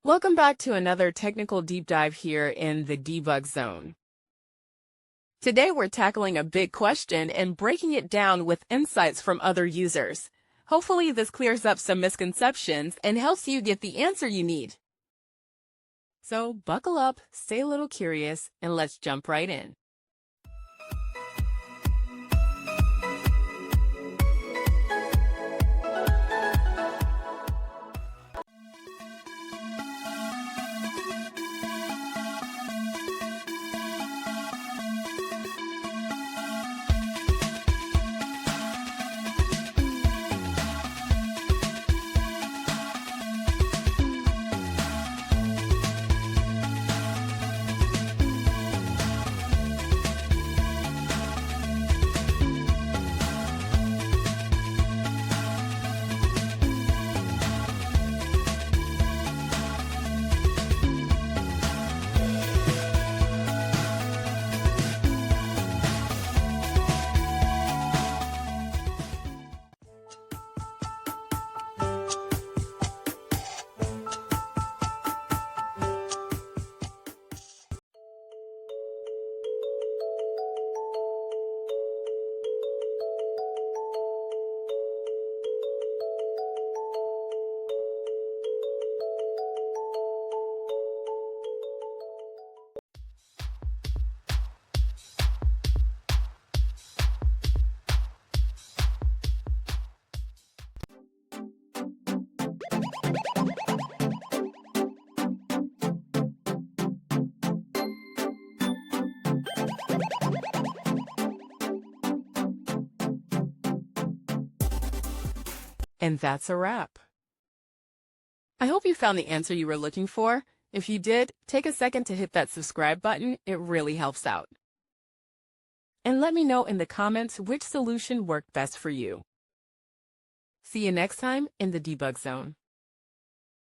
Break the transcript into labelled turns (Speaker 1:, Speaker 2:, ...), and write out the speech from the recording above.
Speaker 1: Welcome back to another technical deep dive here in the debug zone. Today we're tackling a big question and breaking it down with insights from other users. Hopefully this clears up some misconceptions and helps you get the answer you need. So buckle up, stay a little curious, and let's jump right in. And that's a wrap. I hope you found the answer you were looking for. If you did, take a second to hit that subscribe button. It really helps out. And let me know in the comments which solution worked best for you. See you next time in the debug zone.